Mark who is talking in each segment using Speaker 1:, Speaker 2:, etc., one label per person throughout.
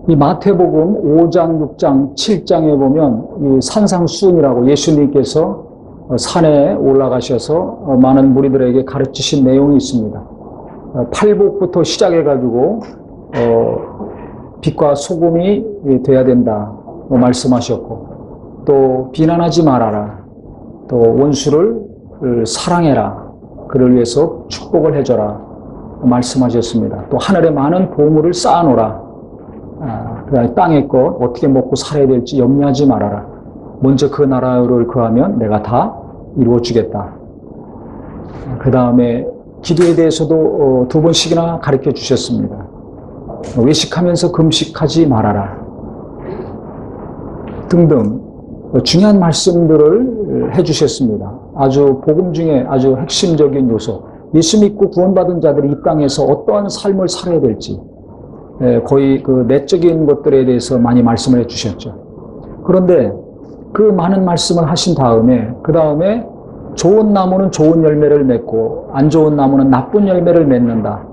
Speaker 1: 이 마태복음 5장, 6장, 7장에 보면 이 산상수훈이라고 예수님께서 산에 올라가셔서 많은 무리들에게 가르치신 내용이 있습니다. 팔복부터 시작해가지고 빛과 소금이 돼야 된다 말씀하셨고, 또 비난하지 말아라, 또 원수를 사랑해라, 그를 위해서 축복을 해줘라 말씀하셨습니다. 또 하늘에 많은 보물을 쌓아놓으라, 땅의 것 어떻게 먹고 살아야 될지 염려하지 말아라, 먼저 그 나라를 구하면 내가 다 이루어주겠다. 그 다음에 기도에 대해서도 2번씩이나 가르쳐 주셨습니다. 외식하면서 금식하지 말아라 등등 중요한 말씀들을 해주셨습니다. 아주 복음 중에 아주 핵심적인 요소, 예수 믿고 구원받은 자들이 이 땅에서 어떠한 삶을 살아야 될지 거의 그 내적인 것들에 대해서 많이 말씀을 해주셨죠. 그런데 그 많은 말씀을 하신 다음에 그 다음에 좋은 나무는 좋은 열매를 맺고 안 좋은 나무는 나쁜 열매를 맺는다.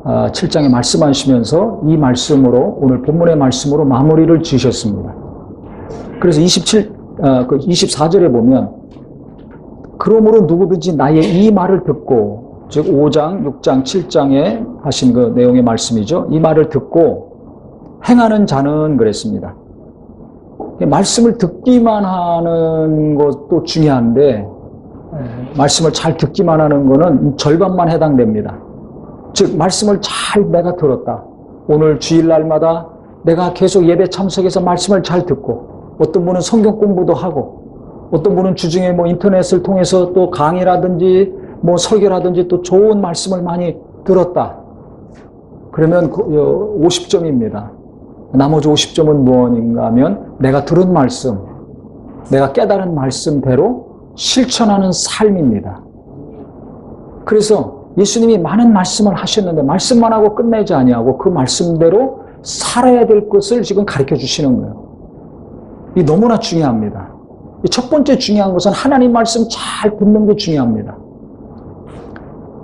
Speaker 1: 7장에 말씀하시면서 이 말씀으로, 오늘 본문의 말씀으로 마무리를 지으셨습니다. 그래서 24절에 보면, 그러므로 누구든지 나의 이 말을 듣고, 즉 5장, 6장, 7장에 하신 그 내용의 말씀이죠. 이 말을 듣고 행하는 자는 그랬습니다. 말씀을 듣기만 하는 것도 중요한데, 말씀을 잘 듣기만 하는 거는 절반만 해당됩니다. 즉 말씀을 잘 내가 들었다. 오늘 주일날마다 내가 계속 예배 참석해서 말씀을 잘 듣고, 어떤 분은 성경 공부도 하고, 어떤 분은 주중에 인터넷을 통해서 또 강의라든지 설교라든지 또 좋은 말씀을 많이 들었다. 그러면 50점입니다. 나머지 50점은 무엇인가 하면 내가 들은 말씀, 내가 깨달은 말씀대로 실천하는 삶입니다. 그래서 예수님이 많은 말씀을 하셨는데 말씀만 하고 끝내지 아니하고 그 말씀대로 살아야 될 것을 지금 가르쳐 주시는 거예요. 이 너무나 중요합니다. 첫 번째 중요한 것은 하나님 말씀 잘 듣는 게 중요합니다.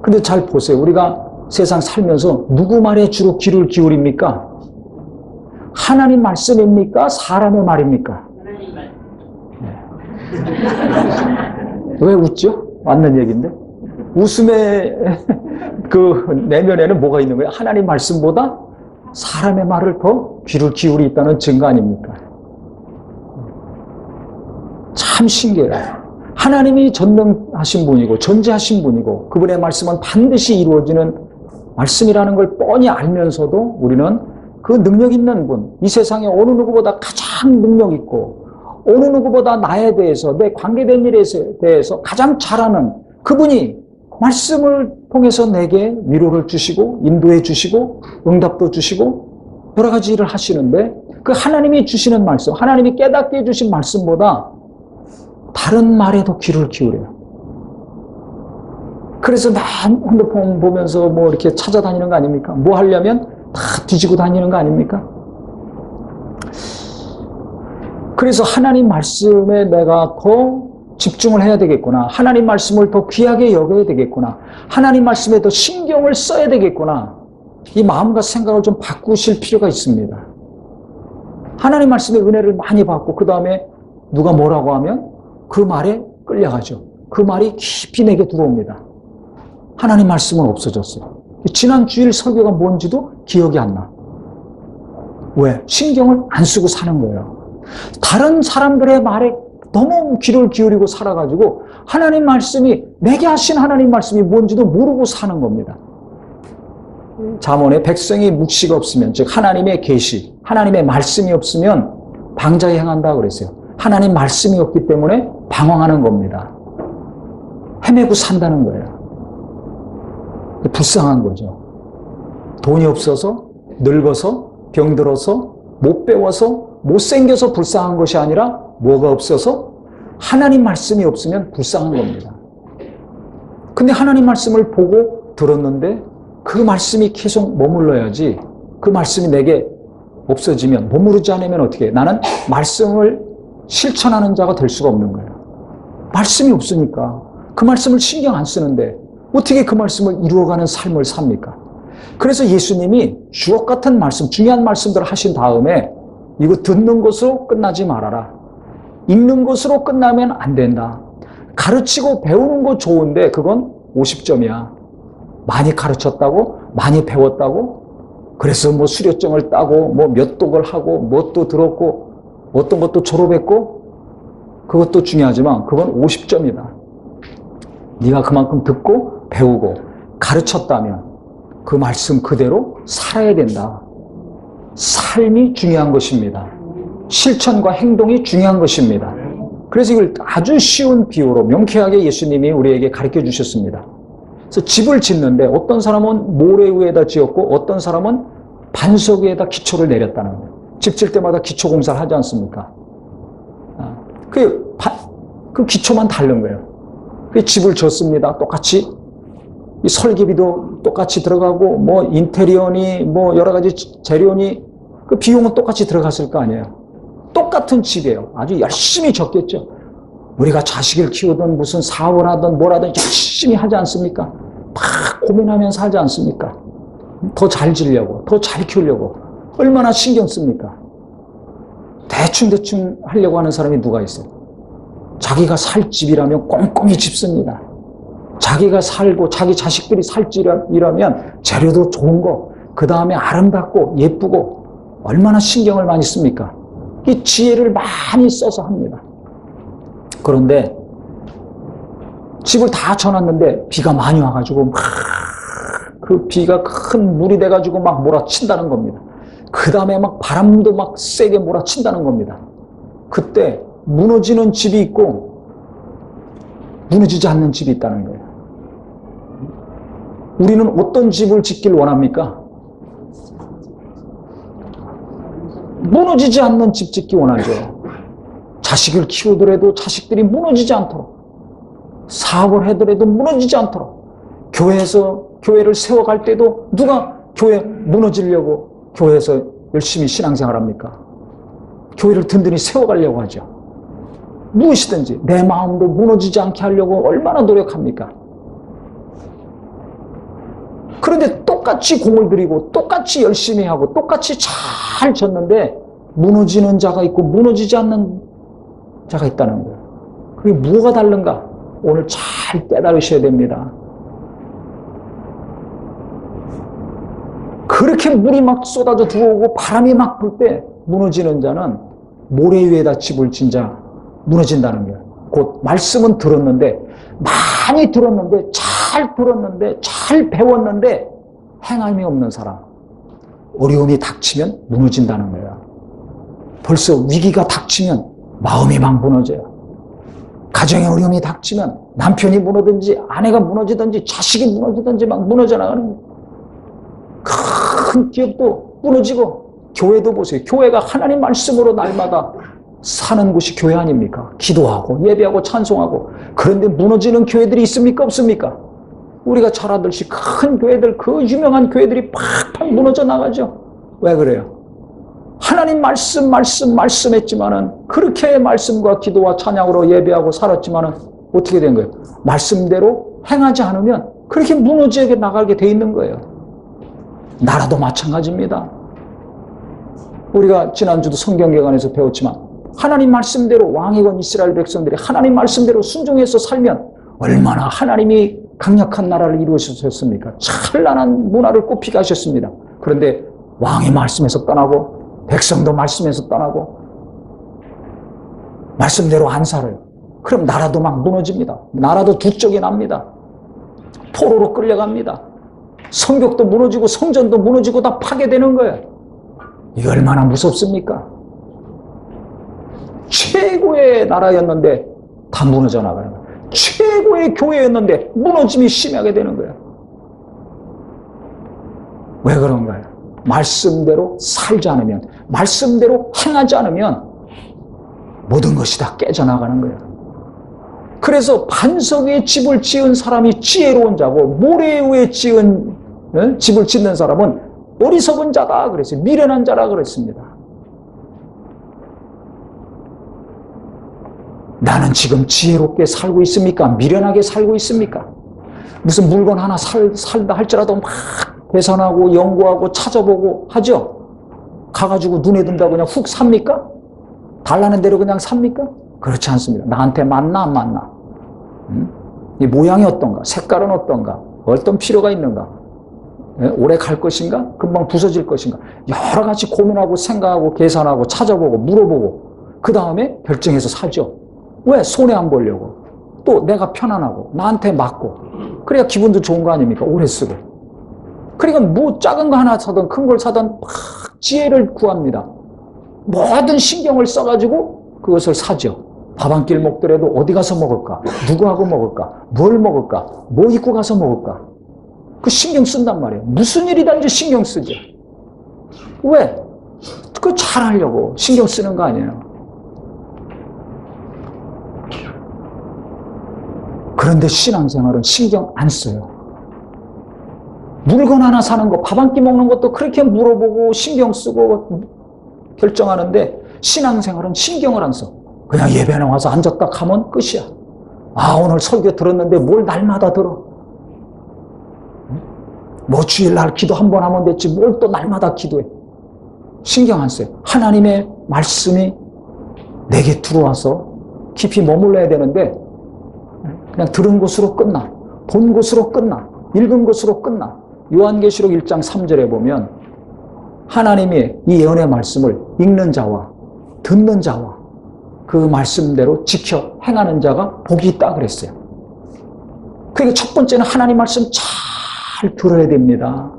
Speaker 1: 근데 잘 보세요. 우리가 세상 살면서 누구 말에 주로 귀를 기울입니까? 하나님 말씀입니까? 사람의 말입니까?
Speaker 2: 하나님 말씀.
Speaker 1: 왜 웃죠? 맞는 얘기인데. 웃음의 그 내면에는 뭐가 있는 거예요? 하나님 말씀보다 사람의 말을 더 귀를 기울이다는 증거 아닙니까? 참 신기해요. 하나님이 전능하신 분이고 전지하신 분이고 그분의 말씀은 반드시 이루어지는 말씀이라는 걸 뻔히 알면서도 우리는 그 능력 있는 분, 이 세상에 어느 누구보다 가장 능력 있고 어느 누구보다 나에 대해서, 내 관계된 일에 대해서 가장 잘 아는 그분이 말씀을 통해서 내게 위로를 주시고 인도해 주시고 응답도 주시고 여러 가지 일을 하시는데, 그 하나님이 주시는 말씀, 하나님이 깨닫게 해주신 말씀보다 다른 말에도 귀를 기울여요. 그래서 나 핸드폰 보면서 이렇게 찾아다니는 거 아닙니까? 뭐 하려면 다 뒤지고 다니는 거 아닙니까? 그래서 하나님 말씀에 내가 더 집중을 해야 되겠구나. 하나님 말씀을 더 귀하게 여겨야 되겠구나. 하나님 말씀에 더 신경을 써야 되겠구나. 이 마음과 생각을 좀 바꾸실 필요가 있습니다. 하나님 말씀의 은혜를 많이 받고 그 다음에 누가 뭐라고 하면 그 말에 끌려가죠. 그 말이 깊이 내게 들어옵니다. 하나님 말씀은 없어졌어요. 지난 주일 설교가 뭔지도 기억이 안 나. 왜? 신경을 안 쓰고 사는 거예요. 다른 사람들의 말에 너무 귀를 기울이고 살아가지고 하나님 말씀이, 내게 하신 하나님 말씀이 뭔지도 모르고 사는 겁니다. 잠언에 백성이 묵시가 없으면, 즉 하나님의 계시, 하나님의 말씀이 없으면 방자에 행한다고 그랬어요. 하나님 말씀이 없기 때문에 방황하는 겁니다. 헤매고 산다는 거예요. 불쌍한 거죠. 돈이 없어서, 늙어서, 병들어서, 못 배워서, 못생겨서 불쌍한 것이 아니라 뭐가 없어서? 하나님 말씀이 없으면 불쌍한 겁니다. 근데 하나님 말씀을 보고 들었는데 그 말씀이 계속 머물러야지, 그 말씀이 내게 없어지면, 머무르지 않으면 어떻게 해? 나는 말씀을 실천하는 자가 될 수가 없는 거예요. 말씀이 없으니까 그 말씀을 신경 안 쓰는데 어떻게 그 말씀을 이루어가는 삶을 삽니까? 그래서 예수님이 주옥 같은 말씀, 중요한 말씀들을 하신 다음에 이거 듣는 것으로 끝나지 말아라. 읽는 것으로 끝나면 안 된다. 가르치고 배우는 거 좋은데 그건 50점이야. 많이 가르쳤다고? 많이 배웠다고? 그래서 뭐 수료증을 따고 뭐 몇 독을 하고 뭣도 들었고 어떤 것도 졸업했고 그것도 중요하지만 그건 50점이다. 네가 그만큼 듣고 배우고 가르쳤다면 그 말씀 그대로 살아야 된다. 삶이 중요한 것입니다. 실천과 행동이 중요한 것입니다. 그래서 이걸 아주 쉬운 비유로 명쾌하게 예수님이 우리에게 가르쳐 주셨습니다. 그래서 집을 짓는데 어떤 사람은 모래 위에다 지었고 어떤 사람은 반석 위에다 기초를 내렸다는 거예요. 집 질 때마다 기초 공사를 하지 않습니까? 그 기초만 다른 거예요. 그 집을 짓습니다. 똑같이 이 설계비도 똑같이 들어가고 뭐 인테리어니 뭐 여러 가지 재료니 그 비용은 똑같이 들어갔을 거 아니에요. 똑같은 집이에요. 아주 열심히 졌겠죠. 우리가 자식을 키우든 무슨 사업을 하든 뭘 하든 열심히 하지 않습니까? 막 고민하면서 하지 않습니까? 더 잘 지려고, 더 잘 키우려고 얼마나 신경 씁니까? 대충 하려고 하는 사람이 누가 있어요? 자기가 살 집이라면 꼼꼼히 집습니다. 자기가 살고 자기 자식들이 살 집이라면 재료도 좋은 거, 그 다음에 아름답고 예쁘고 얼마나 신경을 많이 씁니까? 이 지혜를 많이 써서 합니다. 그런데 집을 다 쳐놨는데 비가 많이 와가지고 막 그 비가 큰 물이 돼가지고 막 몰아친다는 겁니다. 그 다음에 막 바람도 막 세게 몰아친다는 겁니다. 그때 무너지는 집이 있고 무너지지 않는 집이 있다는 거예요. 우리는 어떤 집을 짓길 원합니까? 무너지지 않는 집 짓기 원하죠. 자식을 키우더라도 자식들이 무너지지 않도록, 사업을 하더라도 무너지지 않도록, 교회를 세워갈 때도 누가 교회 무너지려고 교회에서 열심히 신앙생활합니까? 교회를 든든히 세워가려고 하죠. 무엇이든지 내 마음도 무너지지 않게 하려고 얼마나 노력합니까? 그런데 똑같이 공을 들이고 똑같이 열심히 하고 똑같이 잘 졌는데 무너지는 자가 있고 무너지지 않는 자가 있다는 거예요. 그게 뭐가 다른가? 오늘 잘 깨달으셔야 됩니다. 그렇게 물이 막 쏟아져 들어오고 바람이 막 불 때 무너지는 자는 모래 위에다 집을 진 자 무너진다는 거예요. 곧 말씀은 들었는데 많이 들었는데 잘 배웠는데 행함이 없는 사람, 어려움이 닥치면 무너진다는 거예요. 벌써 위기가 닥치면 마음이 막 무너져요. 가정의 어려움이 닥치면 남편이 무너든지 아내가 무너지든지 자식이 무너지든지 막 무너져 나가는 거예요. 큰 기업도 무너지고 교회도 보세요. 교회가 하나님 말씀으로 날마다 사는 곳이 교회 아닙니까? 기도하고 예배하고 찬송하고. 그런데 무너지는 교회들이 있습니까? 없습니까? 우리가 잘 알듯이 큰 교회들, 그 유명한 교회들이 팍팍 무너져 나가죠. 왜 그래요? 하나님 말씀했지만은 그렇게 말씀과 기도와 찬양으로 예배하고 살았지만은 어떻게 된 거예요? 말씀대로 행하지 않으면 그렇게 무너지게 나가게 돼 있는 거예요. 나라도 마찬가지입니다. 우리가 지난주도 성경개관에서 배웠지만 하나님 말씀대로 왕이건 이스라엘 백성들이 하나님 말씀대로 순종해서 살면 얼마나 하나님이 강력한 나라를 이루셨습니까? 찬란한 문화를 꽃피게 하셨습니다. 그런데 왕이 말씀에서 떠나고 백성도 말씀에서 떠나고 말씀대로 안 살아요. 그럼 나라도 막 무너집니다. 나라도 두 쪽이 납니다. 포로로 끌려갑니다. 성벽도 무너지고 성전도 무너지고 다 파괴되는 거예요. 이게 얼마나 무섭습니까? 최고의 나라였는데 다 무너져 나가는 거예요. 최고의 교회였는데 무너짐이 심하게 되는 거예요. 왜 그런가요? 말씀대로 살지 않으면, 말씀대로 행하지 않으면 모든 것이 다 깨져나가는 거예요. 그래서 반석 위에 집을 지은 사람이 지혜로운 자고 모래 위에 지은 집을 짓는 사람은 어리석은 자다 그랬어요. 미련한 자라 그랬습니다. 나는 지금 지혜롭게 살고 있습니까? 미련하게 살고 있습니까? 무슨 물건 하나 살다 할지라도 막 계산하고 연구하고 찾아보고 하죠? 가가지고 눈에 든다고 그냥 훅 삽니까? 달라는 대로 그냥 삽니까? 그렇지 않습니다. 나한테 맞나 안 맞나? 이 모양이 어떤가? 색깔은 어떤가? 어떤 필요가 있는가? 오래 갈 것인가? 금방 부서질 것인가? 여러 가지 고민하고 생각하고 계산하고 찾아보고 물어보고 그 다음에 결정해서 사죠. 왜? 손해 안 보려고. 또 내가 편안하고 나한테 맞고 그래야 기분도 좋은 거 아닙니까? 오래 쓰고. 그러니까 뭐 작은 거 하나 사든 큰 걸 사든 막 지혜를 구합니다. 모든 신경을 써가지고 그것을 사죠. 밥 한 끼를 먹더라도 어디 가서 먹을까? 누구하고 먹을까? 뭘 먹을까? 뭐 입고 가서 먹을까? 그 신경 쓴단 말이에요. 무슨 일이든지 신경 쓰죠. 왜? 그거 잘하려고 신경 쓰는 거 아니에요. 그런데 신앙생활은 신경 안 써요. 물건 하나 사는 거, 밥 한 끼 먹는 것도 그렇게 물어보고 신경 쓰고 결정하는데 신앙생활은 신경을 안 써. 그냥 예배에 와서 앉았다 가면 끝이야. 아, 오늘 설교 들었는데 뭘 날마다 들어. 뭐 주일날 기도 한 번 하면 됐지 뭘 또 날마다 기도해. 신경 안 써요. 하나님의 말씀이 내게 들어와서 깊이 머물러야 되는데 그냥 들은 것으로 끝나. 본 것으로 끝나. 읽은 것으로 끝나. 요한계시록 1장 3절에 보면 하나님의 이 예언의 말씀을 읽는 자와 듣는 자와 그 말씀대로 지켜 행하는 자가 복이 있다 그랬어요. 그러니까 첫 번째는 하나님 말씀 잘 들어야 됩니다.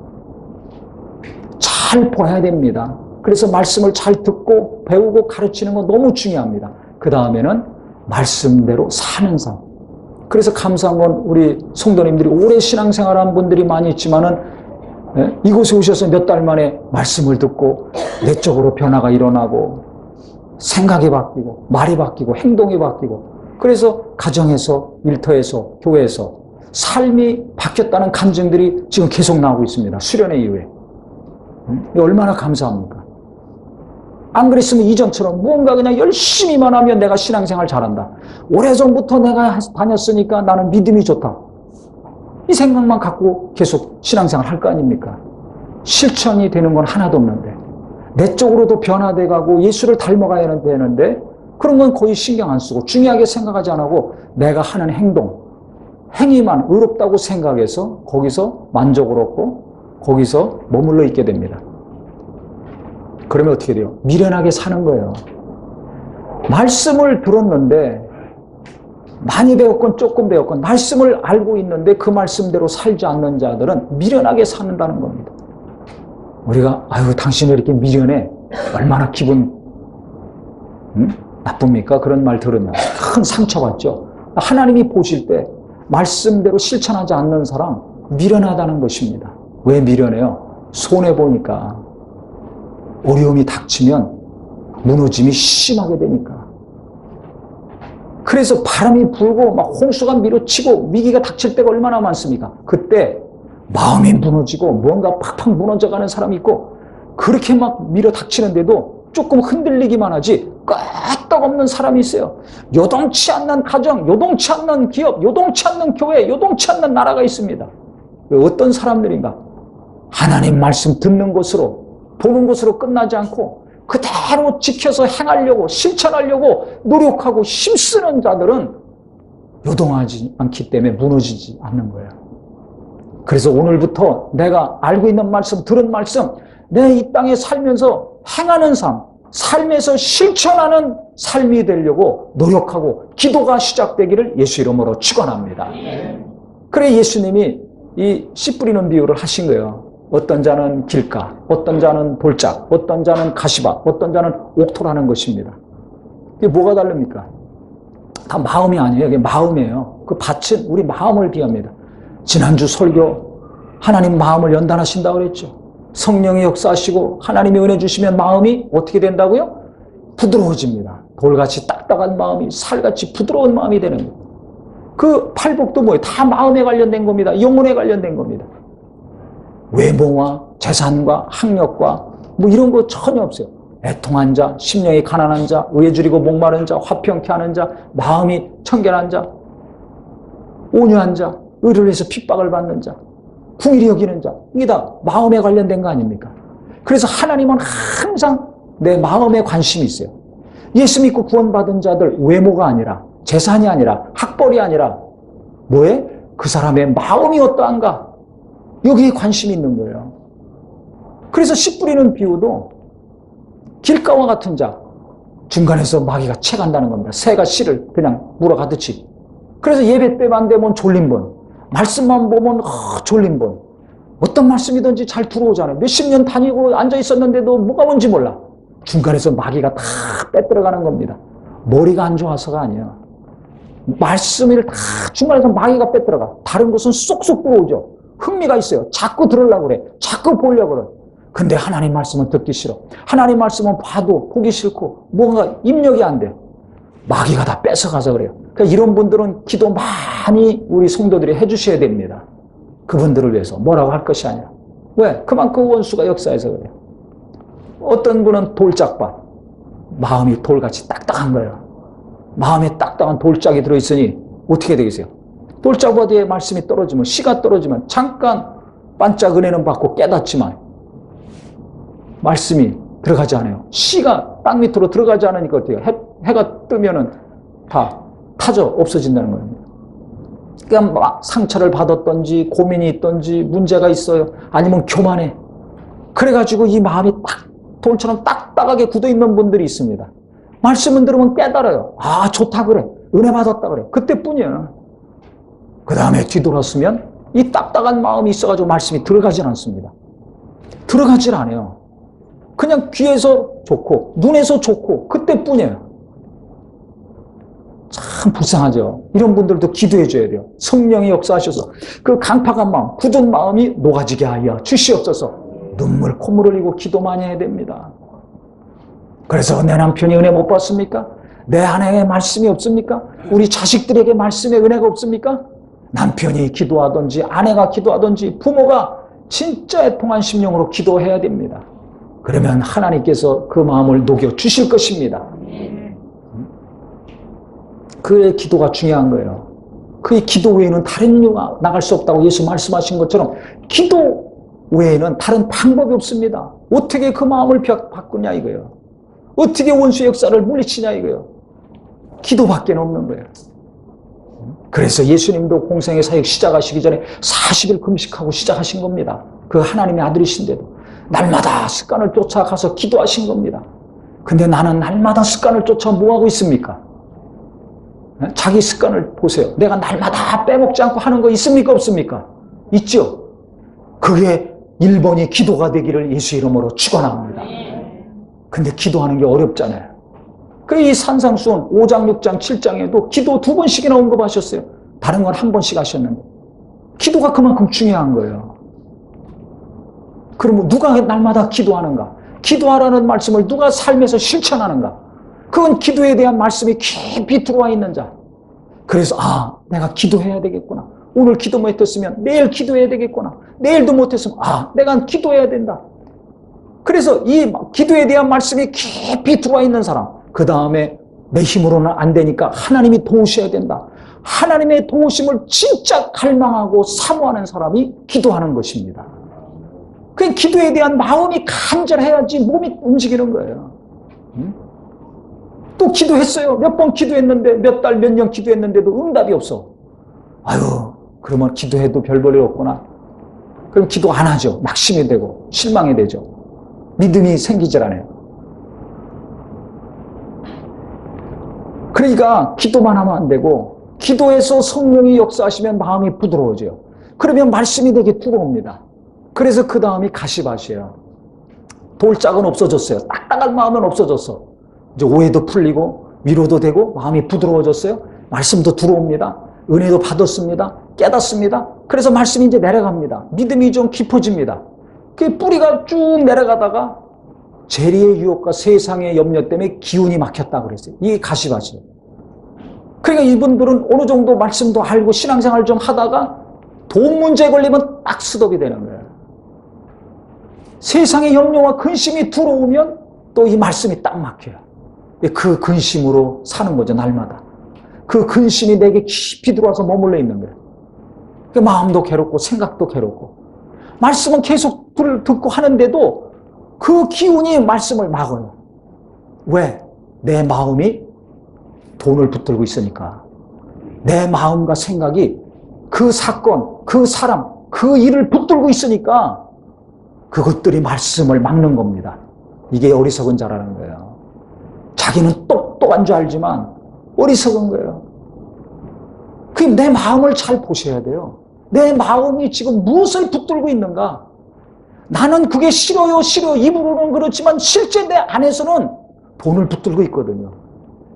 Speaker 1: 잘 봐야 됩니다. 그래서 말씀을 잘 듣고 배우고 가르치는 건 너무 중요합니다. 그 다음에는 말씀대로 사는 삶. 그래서 감사한 건 우리 성도님들이 오래 신앙생활한 분들이 많이 있지만은 이곳에 오셔서 몇 달 만에 말씀을 듣고 내적으로 변화가 일어나고 생각이 바뀌고 말이 바뀌고 행동이 바뀌고 그래서 가정에서 일터에서 교회에서 삶이 바뀌었다는 간증들이 지금 계속 나오고 있습니다. 수련회 이후에. 얼마나 감사합니까? 안 그랬으면 이전처럼 무언가 그냥 열심히만 하면 내가 신앙생활 잘한다. 오래전부터 내가 다녔으니까 나는 믿음이 좋다. 이 생각만 갖고 계속 신앙생활 할 거 아닙니까? 실천이 되는 건 하나도 없는데 내적으로도 변화돼 가고 예수를 닮아가야 되는데 그런 건 거의 신경 안 쓰고 중요하게 생각하지 않고 내가 하는 행동, 행위만 의롭다고 생각해서 거기서 만족을 얻고 거기서 머물러 있게 됩니다. 그러면 어떻게 돼요? 미련하게 사는 거예요. 말씀을 들었는데 많이 배웠건 조금 배웠건 말씀을 알고 있는데 그 말씀대로 살지 않는 자들은 미련하게 사는다는 겁니다. 우리가 아유 당신 왜 이렇게 미련해? 얼마나 기분 나쁩니까? 그런 말 들으면 큰 상처받죠. 하나님이 보실 때 말씀대로 실천하지 않는 사람 미련하다는 것입니다. 왜 미련해요? 손해보니까. 어려움이 닥치면 무너짐이 심하게 되니까. 그래서 바람이 불고 막 홍수가 밀어치고 위기가 닥칠 때가 얼마나 많습니까? 그때 마음이 무너지고 뭔가 팍팍 무너져가는 사람이 있고 그렇게 막 밀어 닥치는데도 조금 흔들리기만 하지 끄떡없는 사람이 있어요. 요동치 않는 가정, 요동치 않는 기업, 요동치 않는 교회, 요동치 않는 나라가 있습니다. 어떤 사람들인가? 하나님 말씀 듣는 것으로 보는 것으로 끝나지 않고 그대로 지켜서 행하려고 실천하려고 노력하고 힘쓰는 자들은 요동하지 않기 때문에 무너지지 않는 거예요. 그래서 오늘부터 내가 알고 있는 말씀, 들은 말씀, 내 이 땅에 살면서 행하는 삶, 삶에서 실천하는 삶이 되려고 노력하고 기도가 시작되기를 예수 이름으로 축원합니다. 그래 예수님이 이 씨 뿌리는 비유를 하신 거예요. 어떤 자는 길가, 어떤 자는 돌짝, 어떤 자는 가시밭, 어떤 자는 옥토라는 것입니다. 이게 뭐가 다릅니까? 다 마음이 아니에요. 이게 마음이에요. 그 밭은 우리 마음을 비합니다. 지난주 설교 하나님 마음을 연단하신다고 그랬죠. 성령이 역사하시고 하나님이 은혜 주시면 마음이 어떻게 된다고요? 부드러워집니다. 돌같이 딱딱한 마음이 살같이 부드러운 마음이 되는 거예요. 그 팔복도 뭐예요? 다 마음에 관련된 겁니다. 영혼에 관련된 겁니다. 외모와 재산과 학력과 뭐 이런 거 전혀 없어요. 애통한 자, 심령이 가난한 자, 의에 줄이고 목마른 자, 화평케 하는 자, 마음이 청결한 자, 온유한 자, 의를 위해서 핍박을 받는 자. 긍휼히 여기는 자. 이게 다 마음에 관련된 거 아닙니까? 그래서 하나님은 항상 내 마음에 관심이 있어요. 예수 믿고 구원받은 자들 외모가 아니라, 재산이 아니라, 학벌이 아니라 뭐에? 그 사람의 마음이 어떠한가? 여기에 관심이 있는 거예요. 그래서 씨 뿌리는 비유도 길가와 같은 자, 중간에서 마귀가 채간다는 겁니다. 새가 씨를 그냥 물어가듯이. 그래서 예배 때만 되면 졸린 분, 말씀만 보면 졸린 분, 어떤 말씀이든지 잘 들어오잖아요. 몇십 년 다니고 앉아 있었는데도 뭐가 뭔지 몰라. 중간에서 마귀가 다 빼들어가는 겁니다. 머리가 안 좋아서가 아니에요. 말씀을 다 중간에서 마귀가 빼들어가. 다른 것은 쏙쏙 들어오죠. 흥미가 있어요. 자꾸 들으려고 그래. 자꾸 보려고 그래. 근데 하나님 말씀은 듣기 싫어. 하나님 말씀은 봐도 보기 싫고 뭔가 입력이 안 돼. 마귀가 다 뺏어가서 그래요. 그러니까 이런 분들은 기도 많이 우리 성도들이 해주셔야 됩니다. 그분들을 위해서 뭐라고 할 것이 아니라. 왜? 그만큼 원수가 역사해서 그래요. 어떤 분은 돌짝밭, 마음이 돌같이 딱딱한 거예요. 마음에 딱딱한 돌짝이 들어있으니 어떻게 되겠어요? 돌짝밭에 말씀이 떨어지면, 씨가 떨어지면 잠깐 반짝 은혜는 받고 깨닫지만 말씀이 들어가지 않아요. 씨가 땅 밑으로 들어가지 않으니까 어떻게 해요? 해가 뜨면은 다 타져 없어진다는 겁니다. 그러니까 막 상처를 받았던지 고민이 있던지 문제가 있어요. 아니면 교만해. 그래가지고 이 마음이 딱 돌처럼 딱딱하게 굳어있는 분들이 있습니다. 말씀을 들으면 깨달아요. 아, 좋다 그래. 은혜 받았다 그래. 그때뿐이에요. 그 다음에 뒤돌았으면 이 딱딱한 마음이 있어가지고 말씀이 들어가질 않습니다. 들어가질 않아요. 그냥 귀에서 좋고 눈에서 좋고 그때뿐이에요. 참 불쌍하죠. 이런 분들도 기도해 줘야 돼요. 성령이 역사하셔서 그 강팍한 마음, 굳은 마음이 녹아지게 하여 주시옵소서. 눈물, 콧물 흘리고 기도 많이 해야 됩니다. 그래서 내 남편이 은혜 못 받습니까? 내 아내에게 말씀이 없습니까? 우리 자식들에게 말씀의 은혜가 없습니까? 남편이 기도하든지 아내가 기도하든지 부모가 진짜 애통한 심령으로 기도해야 됩니다. 그러면 하나님께서 그 마음을 녹여 주실 것입니다. 그의 기도가 중요한 거예요. 그의 기도 외에는 다른 이유가 나갈 수 없다고 예수 말씀하신 것처럼 기도 외에는 다른 방법이 없습니다. 어떻게 그 마음을 바꾸냐 이거예요. 어떻게 원수의 역사를 물리치냐 이거예요. 기도밖에 없는 거예요. 그래서 예수님도 공생의 사역 시작하시기 전에 40일 금식하고 시작하신 겁니다. 그 하나님의 아들이신데도 날마다 습관을 쫓아가서 기도하신 겁니다. 근데 나는 날마다 습관을 쫓아 뭐하고 있습니까? 자기 습관을 보세요. 내가 날마다 빼먹지 않고 하는 거 있습니까? 없습니까? 있죠? 그게 1번이 기도가 되기를 예수 이름으로 축원합니다. 근데 기도하는 게 어렵잖아요. 그 이 산상수훈 5장, 6장, 7장에도 기도 2번씩이나 언급하셨어요. 다른 건 1번씩 하셨는데. 기도가 그만큼 중요한 거예요. 그러면 누가 날마다 기도하는가? 기도하라는 말씀을 누가 삶에서 실천하는가? 그건 기도에 대한 말씀이 깊이 들어와 있는 자. 그래서 내가 기도해야 되겠구나. 오늘 기도 못했으면 내일 기도해야 되겠구나. 내일도 못했으면 내가 기도해야 된다. 그래서 이 기도에 대한 말씀이 깊이 들어와 있는 사람. 그 다음에 내 힘으로는 안 되니까 하나님이 도우셔야 된다. 하나님의 도우심을 진짜 갈망하고 사모하는 사람이 기도하는 것입니다. 그 기도에 대한 마음이 간절해야지 몸이 움직이는 거예요. 또 기도했어요. 몇 번 기도했는데 몇 달, 몇 년 기도했는데도 응답이 없어. 그러면 기도해도 별 볼일 없구나. 그럼 기도 안 하죠. 낙심이 되고 실망이 되죠. 믿음이 생기질 않아요. 그러니까 기도만 하면 안 되고 기도에서 성령이 역사하시면 마음이 부드러워져요. 그러면 말씀이 되게 들어옵니다. 그래서 그 다음이 가시밭이에요. 돌짝은 없어졌어요. 딱딱한 마음은 없어졌어. 이제 오해도 풀리고 위로도 되고 마음이 부드러워졌어요. 말씀도 들어옵니다. 은혜도 받았습니다. 깨닫습니다. 그래서 말씀이 이제 내려갑니다. 믿음이 좀 깊어집니다. 그 뿌리가 쭉 내려가다가 재리의 유혹과 세상의 염려 때문에 기운이 막혔다 그랬어요. 이게 가시밭이에요. 그러니까 이분들은 어느 정도 말씀도 알고 신앙생활 좀 하다가 돈 문제에 걸리면 딱 스톱이 되는 거예요. 세상의 염려와 근심이 들어오면 또 이 말씀이 딱 막혀요. 그 근심으로 사는 거죠, 날마다. 그 근심이 내게 깊이 들어와서 머물러 있는 거예요. 마음도 괴롭고 생각도 괴롭고 말씀은 계속 듣고 하는데도 그 기운이 말씀을 막아요. 왜? 내 마음이 돈을 붙들고 있으니까. 내 마음과 생각이 그 사건, 그 사람, 그 일을 붙들고 있으니까 그것들이 말씀을 막는 겁니다. 이게 어리석은 자라는 거예요. 자기는 똑똑한 줄 알지만 어리석은 거예요. 그럼 내 마음을 잘 보셔야 돼요. 내 마음이 지금 무엇을 붙들고 있는가? 나는 그게 싫어요, 싫어요. 입으로는 그렇지만 실제 내 안에서는 돈을 붙들고 있거든요.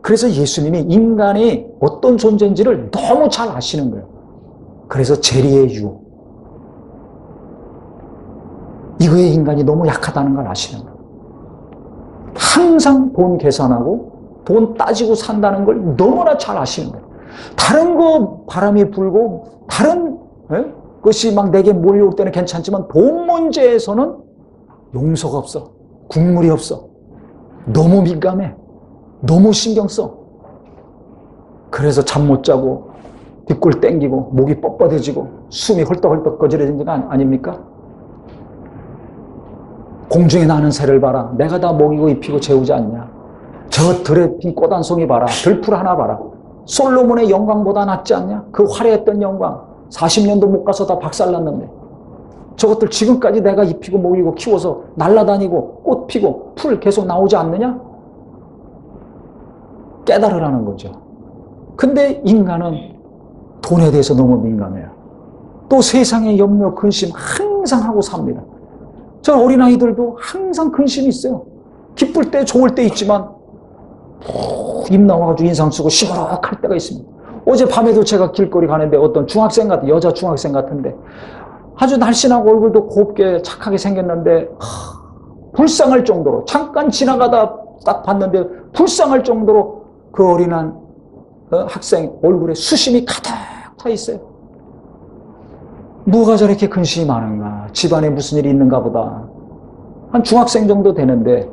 Speaker 1: 그래서 예수님이 인간이 어떤 존재인지를 너무 잘 아시는 거예요. 그래서 재리의 유. 이거에 인간이 너무 약하다는 걸 아시는 거예요. 항상 돈 계산하고 돈 따지고 산다는 걸 너무나 잘 아시는 거예요. 다른 거 바람이 불고 다른 것이 막 내게 몰려올 때는 괜찮지만 돈 문제에서는 용서가 없어. 국물이 없어. 너무 민감해. 너무 신경 써. 그래서 잠 못 자고 뒷골 땡기고 목이 뻣뻣해지고 숨이 헐떡헐떡 거지러진 거 아닙니까? 공중에 나는 새를 봐라. 내가 다 먹이고 입히고 재우지 않냐. 저 들에 핀 꽃 한 송이 봐라. 들풀 하나 봐라. 솔로몬의 영광보다 낫지 않냐? 그 화려했던 영광 40년도 못 가서 다 박살났는데 저것들 지금까지 내가 입히고 먹이고 키워서 날아다니고 꽃 피고 풀 계속 나오지 않느냐? 깨달으라는 거죠. 근데 인간은 돈에 대해서 너무 민감해요. 또 세상의 염려, 근심 항상 하고 삽니다. 저 어린아이들도 항상 근심이 있어요. 기쁠 때 좋을 때 있지만 입 나와가지고 인상 쓰고 시무룩할 때가 있습니다. 어제 밤에도 제가 길거리 가는데 어떤 중학생 같은 여자 중학생 같은데 아주 날씬하고 얼굴도 곱게 착하게 생겼는데 불쌍할 정도로 잠깐 지나가다 딱 봤는데 불쌍할 정도로 그 어린한 학생 얼굴에 수심이 가득 차 있어요. 뭐가 저렇게 근심이 많은가? 집안에 무슨 일이 있는가 보다. 한 중학생 정도 되는데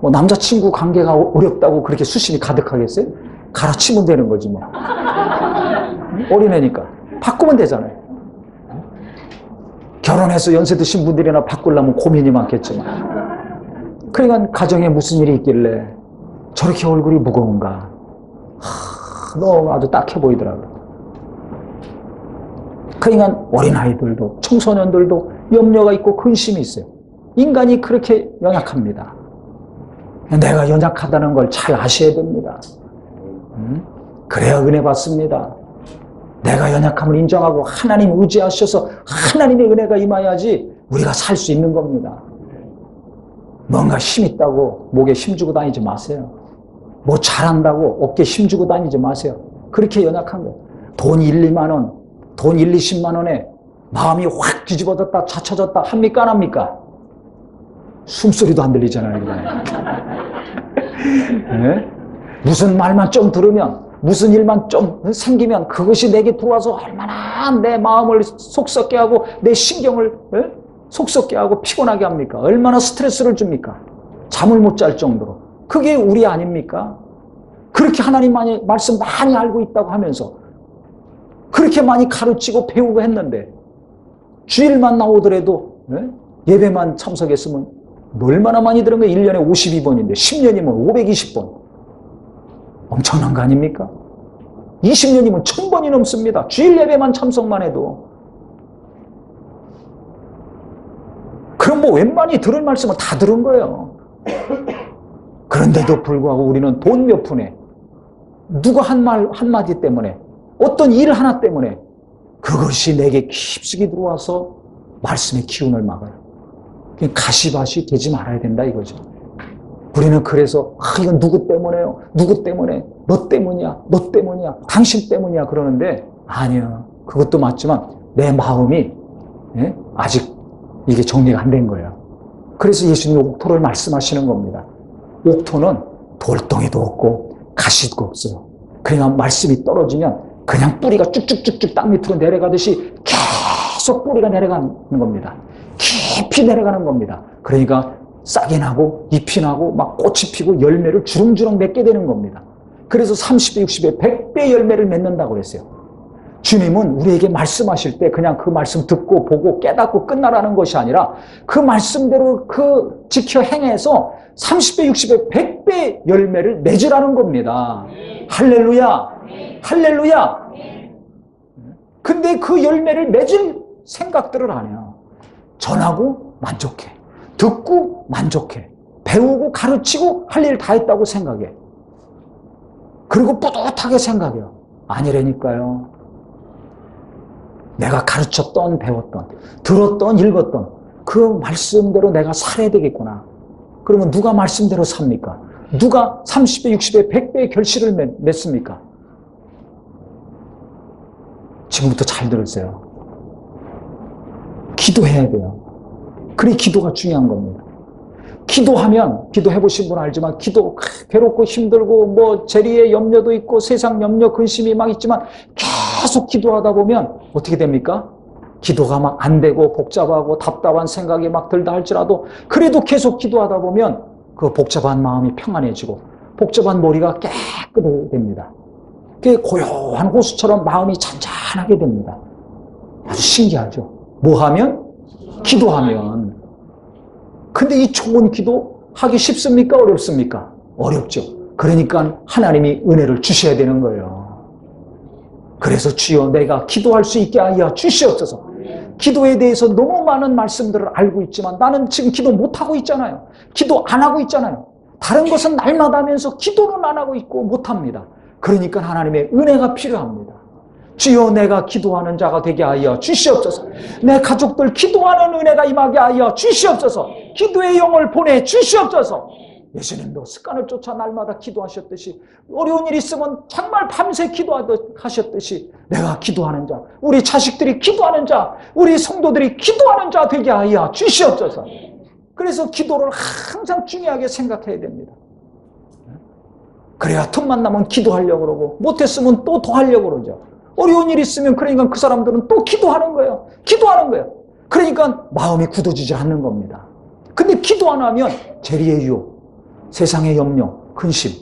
Speaker 1: 뭐 남자친구 관계가 어렵다고 그렇게 수심이 가득하겠어요? 갈아치면 되는 거지 뭐. 어린애니까 바꾸면 되잖아요. 결혼해서 연세 드신 분들이나 바꾸려면 고민이 많겠지만 그러니까 가정에 무슨 일이 있길래 저렇게 얼굴이 무거운가. 너무 아주 딱해 보이더라고요. 그러니까 어린아이들도 청소년들도 염려가 있고 근심이 있어요. 인간이 그렇게 연약합니다. 내가 연약하다는 걸 잘 아셔야 됩니다. 그래야 은혜 받습니다. 내가 연약함을 인정하고 하나님 의지하셔서 하나님의 은혜가 임해야지 우리가 살 수 있는 겁니다. 뭔가 힘 있다고 목에 힘주고 다니지 마세요. 뭐 잘한다고 어깨에 힘주고 다니지 마세요. 그렇게 연약한 거예요. 돈 1, 2만 원, 돈 1, 20만 원에 마음이 확 뒤집어졌다 찾쳐졌다 합니까 안 합니까? 숨소리도 안 들리잖아요. 네? 무슨 말만 좀 들으면 무슨 일만 좀 생기면 그것이 내게 들어와서 얼마나 내 마음을 속썩게 하고 내 신경을 속썩게 하고 피곤하게 합니까? 얼마나 스트레스를 줍니까? 잠을 못 잘 정도로. 그게 우리 아닙니까? 그렇게 하나님 말씀 많이 알고 있다고 하면서 그렇게 많이 가르치고 배우고 했는데 주일만 나오더라도 예배만 참석했으면 얼마나 많이 들은 거예요? 1년에 52번인데 10년이면 520번. 엄청난 거 아닙니까? 20년이면 1000번이 넘습니다. 주일 예배만 참석만 해도. 그럼 뭐 웬만히 들을 말씀은 다 들은 거예요. 그런데도 불구하고 우리는 돈 몇 푼에 누가 한 말 한마디 때문에 어떤 일 하나 때문에 그것이 내게 깊숙이 들어와서 말씀의 기운을 막아요. 가시밭이 되지 말아야 된다 이거죠. 우리는 그래서 이건 누구 때문에요? 누구 때문에? 너 때문이야? 너 때문이야? 당신 때문이야? 그러는데 아니요. 그것도 맞지만 내 마음이 아직 이게 정리가 안 된 거예요. 그래서 예수님이 옥토를 말씀하시는 겁니다. 옥토는 돌덩이도 없고 가시도 없어요. 그러니까 말씀이 떨어지면 그냥 뿌리가 쭉쭉쭉쭉 땅 밑으로 내려가듯이 계속 뿌리가 내려가는 겁니다. 깊이 내려가는 겁니다. 그러니까 싹이 나고 잎이 나고 막 꽃이 피고 열매를 주렁주렁 맺게 되는 겁니다. 그래서 30배, 60배, 100배 열매를 맺는다고 그랬어요. 주님은 우리에게 말씀하실 때 그냥 그 말씀 듣고 보고 깨닫고 끝나라는 것이 아니라 그 말씀대로 그 지켜 행해서 30배, 60배, 100배 열매를 맺으라는 겁니다. 할렐루야! 할렐루야! 근데 그 열매를 맺을 생각들을 안 해요. 전하고 만족해. 듣고 만족해. 배우고 가르치고 할 일 다 했다고 생각해. 그리고 뿌듯하게 생각해요. 아니라니까요. 내가 가르쳤던, 배웠던, 들었던, 읽었던 그 말씀대로 내가 살아야 되겠구나. 그러면 누가 말씀대로 삽니까? 누가 30배, 60배, 100배의 결실을 맺습니까? 지금부터 잘 들으세요. 기도해야 돼요. 그래, 기도가 중요한 겁니다. 기도하면, 기도해보신 분은 알지만, 기도 괴롭고 힘들고, 뭐, 재리의 염려도 있고, 세상 염려, 근심이 막 있지만, 계속 기도하다 보면, 어떻게 됩니까? 기도가 막 안 되고, 복잡하고, 답답한 생각이 막 들다 할지라도, 그래도 계속 기도하다 보면, 그 복잡한 마음이 평안해지고, 복잡한 머리가 깨끗해집니다. 그게 고요한 호수처럼 마음이 잔잔하게 됩니다. 아주 신기하죠? 뭐 하면? 기도하면. 근데 이 좋은 기도 하기 쉽습니까? 어렵습니까? 어렵죠. 그러니까 하나님이 은혜를 주셔야 되는 거예요. 그래서 주여 내가 기도할 수 있게 하여 주시옵소서. 기도에 대해서 너무 많은 말씀들을 알고 있지만 나는 지금 기도 못하고 있잖아요. 기도 안 하고 있잖아요. 다른 것은 날마다 하면서 기도는 안 하고 있고 못합니다. 그러니까 하나님의 은혜가 필요합니다. 주여 내가 기도하는 자가 되게 하여 주시옵소서. 내 가족들 기도하는 은혜가 임하게 하여 주시옵소서. 기도의 영을 보내 주시옵소서. 예수님도 습관을 쫓아 날마다 기도하셨듯이 어려운 일 있으면 정말 밤새 기도하셨듯이 내가 기도하는 자, 우리 자식들이 기도하는 자, 우리 성도들이 기도하는 자 되게 하여 주시옵소서. 그래서 기도를 항상 중요하게 생각해야 됩니다. 그래야 틈만 나면 기도하려고 그러고 못했으면 또 더 하려고 그러죠. 어려운 일 있으면 그러니까 그 사람들은 또 기도하는 거예요. 기도하는 거예요. 그러니까 마음이 굳어지지 않는 겁니다. 근데 기도 안 하면 재리의 유혹, 세상의 염려, 근심,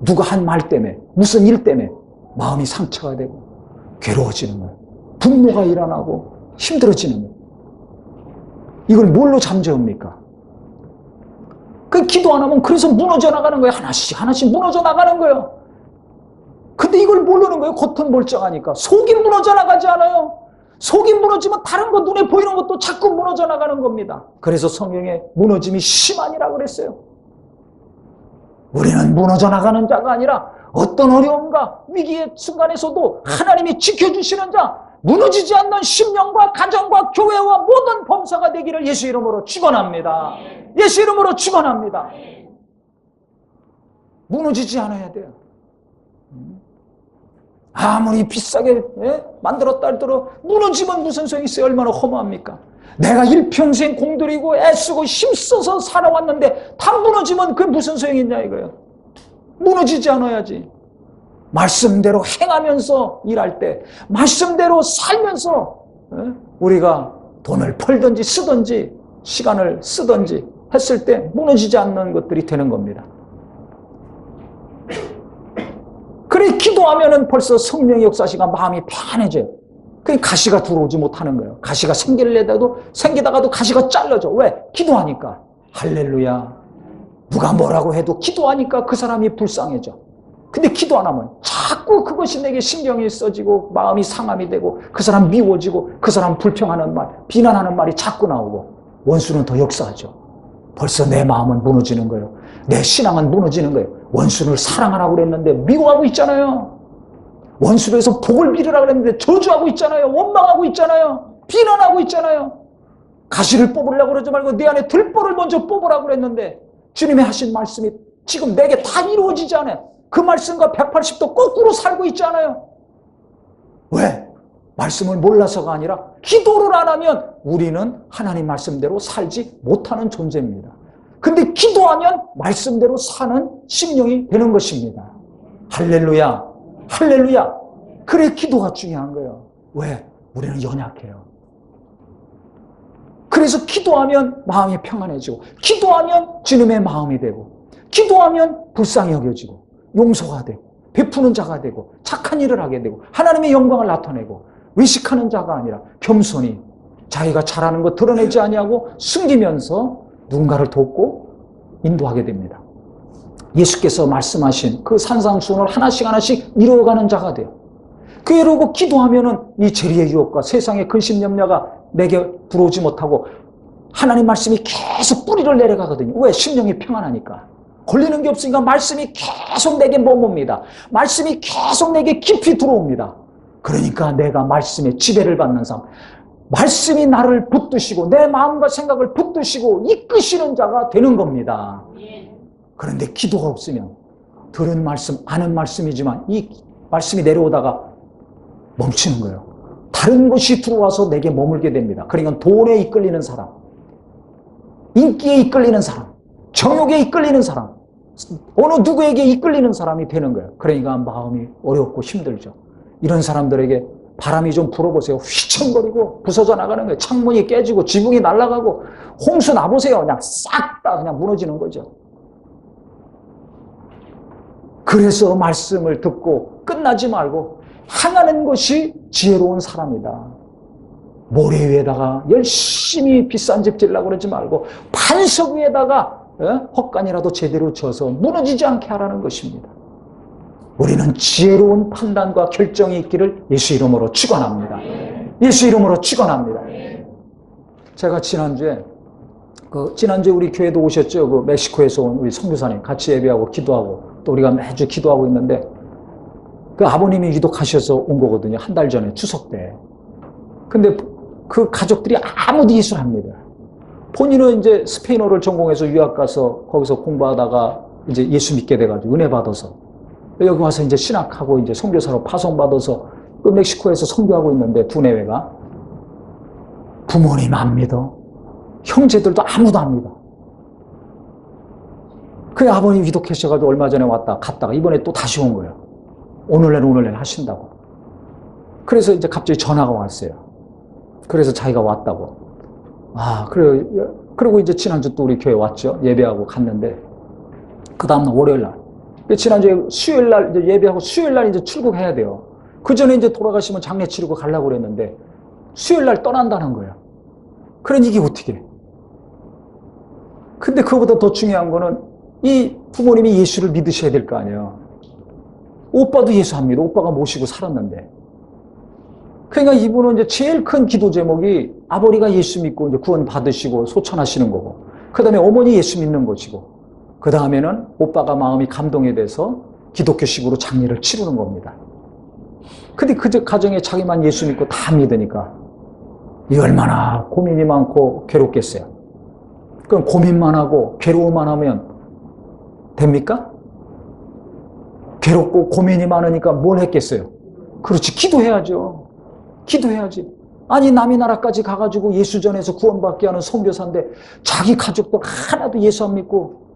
Speaker 1: 누가 한 말 때문에, 무슨 일 때문에 마음이 상처가 되고 괴로워지는 거예요. 분노가 일어나고 힘들어지는 거예요. 이걸 뭘로 잠재웁니까? 그 기도 안 하면 그래서 무너져 나가는 거예요. 하나씩 하나씩 무너져 나가는 거예요. 근데 이걸 모르는 거예요. 겉은 멀쩡하니까. 속이 무너져 나가지 않아요. 속이 무너지면 다른 거 눈에 보이는 것도 자꾸 무너져 나가는 겁니다. 그래서 성경에 무너짐이 심하니라 그랬어요. 우리는 무너져 나가는 자가 아니라 어떤 어려움과 위기의 순간에서도 하나님이 지켜주시는 자, 무너지지 않는 심령과 가정과 교회와 모든 범사가 되기를 예수 이름으로 축원합니다. 예수 이름으로 축원합니다. 무너지지 않아야 돼요. 아무리 비싸게 만들었다 할지라도 무너지면 무슨 소용이 있어요? 얼마나 허무합니까? 내가 일평생 공들이고 애쓰고 힘써서 살아왔는데 다 무너지면 그게 무슨 소용이 있냐 이거예요. 무너지지 않아야지. 말씀대로 행하면서 일할 때 말씀대로 살면서 우리가 돈을 벌든지 쓰든지 시간을 쓰든지 했을 때 무너지지 않는 것들이 되는 겁니다. 그래 기도하면은 벌써 성령의 역사시가 마음이 편해져요. 그게 가시가 들어오지 못하는 거예요. 가시가 생기다가도 가시가 잘라져. 왜? 기도하니까. 할렐루야. 누가 뭐라고 해도 기도하니까 그 사람이 불쌍해져. 근데 기도 안 하면 자꾸 그것이 내게 신경이 써지고 마음이 상함이 되고 그 사람 미워지고 그 사람 불평하는 말, 비난하는 말이 자꾸 나오고 원수는 더 역사하죠. 벌써 내 마음은 무너지는 거예요. 내 신앙은 무너지는 거예요. 원수를 사랑하라고 그랬는데 미워하고 있잖아요. 원수를 해서 복을 빌으라고 그랬는데 저주하고 있잖아요. 원망하고 있잖아요. 비난하고 있잖아요. 가시를 뽑으려고 그러지 말고 내 안에 들보를 먼저 뽑으라고 그랬는데 주님이 하신 말씀이 지금 내게 다 이루어지지 않아요. 그 말씀과 180도 거꾸로 살고 있지 않아요. 왜? 말씀을 몰라서가 아니라 기도를 안 하면 우리는 하나님 말씀대로 살지 못하는 존재입니다. 근데 기도하면 말씀대로 사는 심령이 되는 것입니다. 할렐루야. 할렐루야. 그래 기도가 중요한 거예요. 왜? 우리는 연약해요. 그래서 기도하면 마음이 평안해지고 기도하면 주님의 마음이 되고 기도하면 불쌍히 여겨지고 용서가 되고 베푸는 자가 되고 착한 일을 하게 되고 하나님의 영광을 나타내고 외식하는 자가 아니라 겸손히 자기가 잘하는 거 드러내지 아니하고 숨기면서 누군가를 돕고 인도하게 됩니다. 예수께서 말씀하신 그 산상수훈을 하나씩 이루어가는 자가 돼요. 그러고 기도하면은 이 재리의 유혹과 세상의 근심 염려가 내게 들어오지 못하고 하나님 말씀이 계속 뿌리를 내려가거든요. 왜? 심령이 평안하니까. 걸리는 게 없으니까 말씀이 계속 내게 머뭅니다. 말씀이 계속 내게 깊이 들어옵니다. 그러니까 내가 말씀의 지배를 받는 삶, 말씀이 나를 붙드시고 내 마음과 생각을 붙드시고 이끄시는 자가 되는 겁니다. 그런데 기도가 없으면 들은 말씀, 아는 말씀이지만 이 말씀이 내려오다가 멈추는 거예요. 다른 것이 들어와서 내게 머물게 됩니다. 그러니까 돈에 이끌리는 사람, 인기에 이끌리는 사람, 정욕에 이끌리는 사람, 어느 누구에게 이끌리는 사람이 되는 거예요. 그러니까 마음이 어렵고 힘들죠. 이런 사람들에게 바람이 좀 불어보세요. 휘청거리고 부서져 나가는 거예요. 창문이 깨지고 지붕이 날아가고 홍수 나보세요. 그냥 싹 다 그냥 무너지는 거죠. 그래서 말씀을 듣고 끝나지 말고 행하는 것이 지혜로운 사람이다. 모래 위에다가 열심히 비싼 집 지으려고 그러지 말고 반석 위에다가 헛간이라도 제대로 쳐서 무너지지 않게 하라는 것입니다. 우리는 지혜로운 판단과 결정이 있기를 예수 이름으로 축원합니다. 예수 이름으로 축원합니다. 제가 지난주에 우리 교회도 오셨죠. 그 멕시코에서 온 우리 선교사님 같이 예배하고 기도하고 또 우리가 매주 기도하고 있는데 그 아버님이 유독하셔서 온 거거든요. 한 달 전에 추석 때. 근데 그 가족들이 아무도 예수를 합니다. 본인은 이제 스페인어를 전공해서 유학 가서 거기서 공부하다가 이제 예수 믿게 돼가지고 은혜 받아서 여기 와서 이제 신학하고 이제 선교사로 파송받아서 그 멕시코에서 선교하고 있는데 두뇌회가 부모님 안 믿어. 형제들도 아무도 안 믿어. 그 아버님 유독하셔가지고 얼마 전에 갔다가 이번에 또 다시 온 거예요. 오늘날 하신다고. 그래서 이제 갑자기 전화가 왔어요. 그래서 자기가 왔다고. 그리고 이제 지난주 또 우리 교회 왔죠. 예배하고 갔는데, 그 다음날 월요일날. 지난주에 수요일날 이제 예배하고 수요일날 이제 출국해야 돼요. 그 전에 이제 돌아가시면 장례 치르고 가려고 그랬는데, 수요일날 떠난다는 거예요. 그러니 이게 어떻게 해? 근데 그거보다 더 중요한 거는 이 부모님이 예수를 믿으셔야 될 거 아니에요. 오빠도 예수 안 믿어. 오빠가 모시고 살았는데. 그러니까 이분은 이제 제일 큰 기도 제목이 아버지가 예수 믿고 이제 구원 받으시고 소천하시는 거고, 그 다음에 어머니 예수 믿는 것이고, 그 다음에는 오빠가 마음이 감동이 돼서 기독교식으로 장례를 치르는 겁니다. 근데 그 가정에 자기만 예수 믿고 다 믿으니까 이 얼마나 고민이 많고 괴롭겠어요. 그럼 고민만 하고 괴로움만 하면 됩니까? 괴롭고 고민이 많으니까 뭘 했겠어요? 그렇지, 기도해야죠. 기도해야지. 아니 남의 나라까지 가가지고 예수 전해서 구원받게 하는 선교사인데 자기 가족들 하나도 예수 안 믿고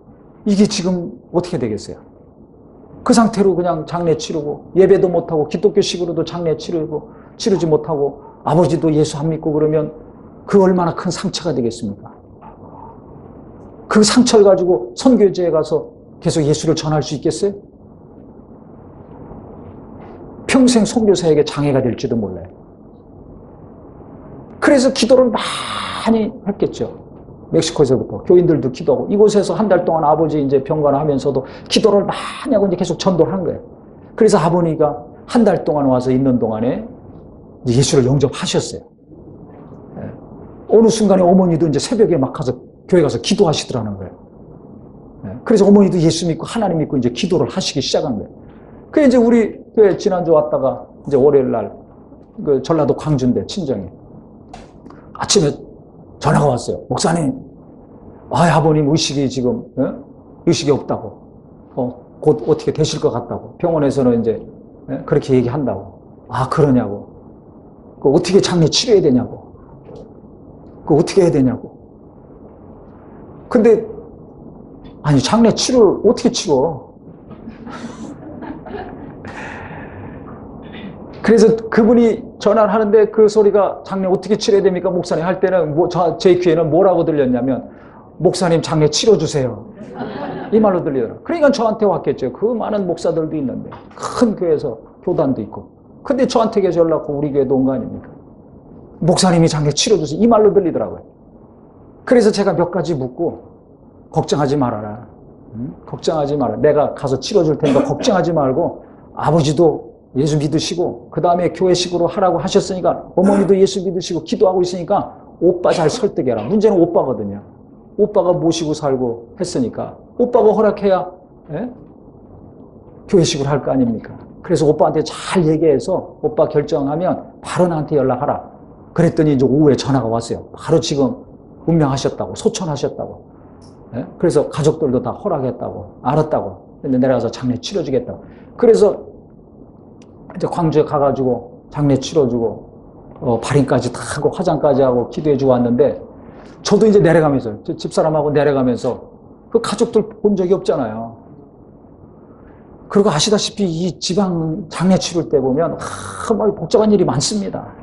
Speaker 1: 이게 지금 어떻게 되겠어요? 그 상태로 그냥 장례 치르고 예배도 못하고 기독교식으로도 장례 치르지 못하고 아버지도 예수 안 믿고 그러면 그 얼마나 큰 상처가 되겠습니까? 그 상처를 가지고 선교제에 가서 계속 예수를 전할 수 있겠어요? 평생 선교사에게 장애가 될지도 몰라요. 그래서 기도를 많이 했겠죠. 멕시코에서부터 교인들도 기도하고 이곳에서 한 달 동안 아버지 이제 병간하면서도 기도를 많이 하고 이제 계속 전도를 한 거예요. 그래서 아버니가 한 달 동안 와서 있는 동안에 예수를 영접하셨어요. 어느 순간에 어머니도 이제 새벽에 막 가서 교회 가서 기도하시더라는 거예요. 그래서 어머니도 예수 믿고 하나님 믿고 이제 기도를 하시기 시작한 거예요. 그래서 이제 우리 교회 지난주 왔다가 이제 월요일 날 그 전라도 광주인데 친정에 아침에 전화가 왔어요. 목사님, 아버님 의식이 지금 의식이 없다고, 곧 어떻게 되실 것 같다고 병원에서는 이제 그렇게 얘기한다고. 그러냐고. 그 어떻게 장례 치료해야 되냐고. 그 어떻게 해야 되냐고. 근데 아니 장례 치료를 어떻게 치러? 그래서 그분이 전화를 하는데 그 소리가 장례 어떻게 치료해야 됩니까? 목사님 할 때는 제 귀에는 뭐라고 들렸냐면 목사님 장례 치러주세요. 이 말로 들리더라. 그러니까 저한테 왔겠죠. 그 많은 목사들도 있는데 큰 교회에서 교단도 있고. 근데 저한테 계속 연락 오고 우리 교회도 온 거 아닙니까? 목사님이 장례 치러주세요. 이 말로 들리더라고요. 그래서 제가 몇 가지 묻고 걱정하지 말아라. 걱정하지 마라. 내가 가서 치러줄 테니까 걱정하지 말고 아버지도 예수 믿으시고 그 다음에 교회식으로 하라고 하셨으니까 어머니도 예수 믿으시고 기도하고 있으니까 오빠 잘 설득해라. 문제는 오빠거든요. 오빠가 모시고 살고 했으니까 오빠가 허락해야 교회식으로 할 거 아닙니까? 그래서 오빠한테 잘 얘기해서 오빠 결정하면 바로 나한테 연락하라. 그랬더니 이제 오후에 전화가 왔어요. 바로 지금 운명하셨다고, 소천하셨다고. 그래서 가족들도 다 허락했다고, 알았다고. 근데 내려가서 장례 치러주겠다고. 그래서 이제 광주에 가가지고 장례 치러주고, 발인까지 다 하고 화장까지 하고 기도해주고 왔는데, 저도 이제 내려가면서, 집사람하고 내려가면서 그 가족들 본 적이 없잖아요. 그리고 아시다시피 이 지방 장례 치를 때 보면, 막 복잡한 일이 많습니다.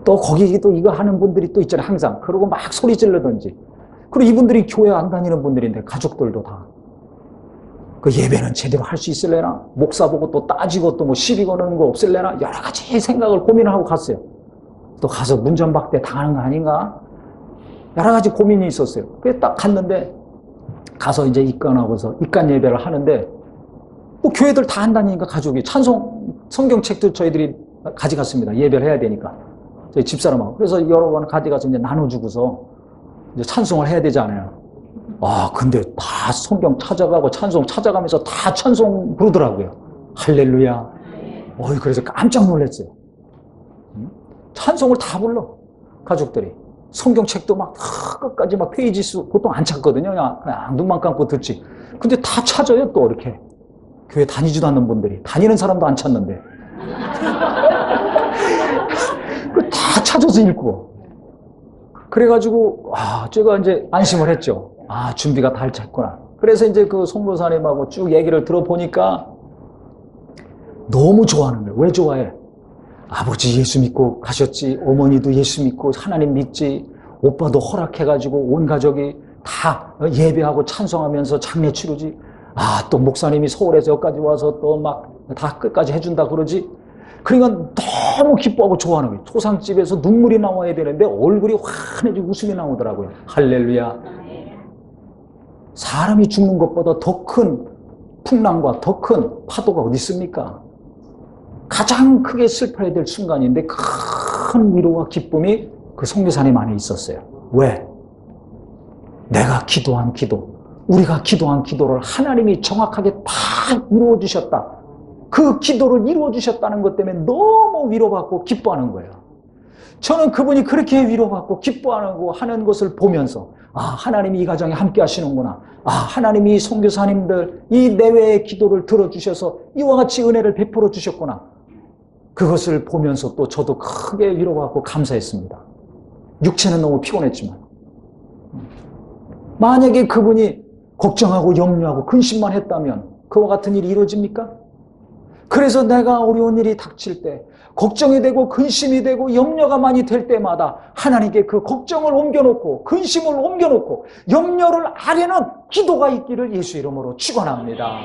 Speaker 1: 또 거기 또 이거 하는 분들이 또 있잖아요, 항상. 그러고 막 소리 지르든지. 그리고 이분들이 교회 안 다니는 분들인데, 가족들도 다. 그 예배는 제대로 할 수 있을래나? 목사 보고 또 따지고 또 뭐 시비 거는 거 없을래나? 여러 가지 생각을 고민하고 갔어요. 또 가서 문전박대 당하는 거 아닌가? 여러 가지 고민이 있었어요. 그래서 딱 갔는데, 가서 이제 입관하고서 입관 예배를 하는데, 뭐 교회들 다 안 다니니까 가족이 성경책도 저희들이 가져갔습니다. 예배를 해야 되니까. 저희 집사람하고. 그래서 여러 번 가져가서 이제 나눠주고서 이제 찬송을 해야 되잖아요. 근데 다 성경 찾아가고 찬송 찾아가면서 다 찬송 부르더라고요. 할렐루야. 그래서 깜짝 놀랐어요. 찬송을 다 불러. 가족들이. 성경책도 막 끝까지 막 페이지 수 보통 안 찾거든요. 그냥 눈만 감고 듣지. 근데 다 찾아요, 또 이렇게. 교회 다니지도 않는 분들이. 다니는 사람도 안 찾는데. 다 찾아서 읽고. 그래가지고, 제가 이제 안심을 했죠. 준비가 다 됐구나. 그래서 이제 그 송교사님하고 쭉 얘기를 들어보니까 너무 좋아하는 거예요. 왜 좋아해? 아버지 예수 믿고 가셨지. 어머니도 예수 믿고 하나님 믿지. 오빠도 허락해가지고 온 가족이 다 예배하고 찬송하면서 장례 치르지. 또 목사님이 서울에서 여기까지 와서 또 막 다 끝까지 해준다 그러지. 그러니까 너무 기뻐하고 좋아하는 거예요. 초상집에서 눈물이 나와야 되는데 얼굴이 환해지고 웃음이 나오더라고요. 할렐루야. 사람이 죽는 것보다 더 큰 풍랑과 더 큰 파도가 어디 있습니까? 가장 크게 슬퍼야 될 순간인데 큰 위로와 기쁨이 그 선교사님 안에 있었어요. 왜? 내가 기도한 기도, 우리가 기도한 기도를 하나님이 정확하게 다 이루어 주셨다. 그 기도를 이루어 주셨다는 것 때문에 너무 위로받고 기뻐하는 거예요. 저는 그분이 그렇게 위로받고 기뻐하고 하는 것을 보면서 하나님이 이 가정에 함께 하시는구나. 하나님이 이 선교사님들 이 내외의 기도를 들어주셔서 이와 같이 은혜를 베풀어 주셨구나. 그것을 보면서 또 저도 크게 위로받고 감사했습니다. 육체는 너무 피곤했지만. 만약에 그분이 걱정하고 염려하고 근심만 했다면 그와 같은 일이 이루어집니까? 그래서 내가 어려운 일이 닥칠 때 걱정이 되고 근심이 되고 염려가 많이 될 때마다 하나님께 그 걱정을 옮겨놓고 근심을 옮겨놓고 염려를 아뢰는 기도가 있기를 예수 이름으로 축원합니다.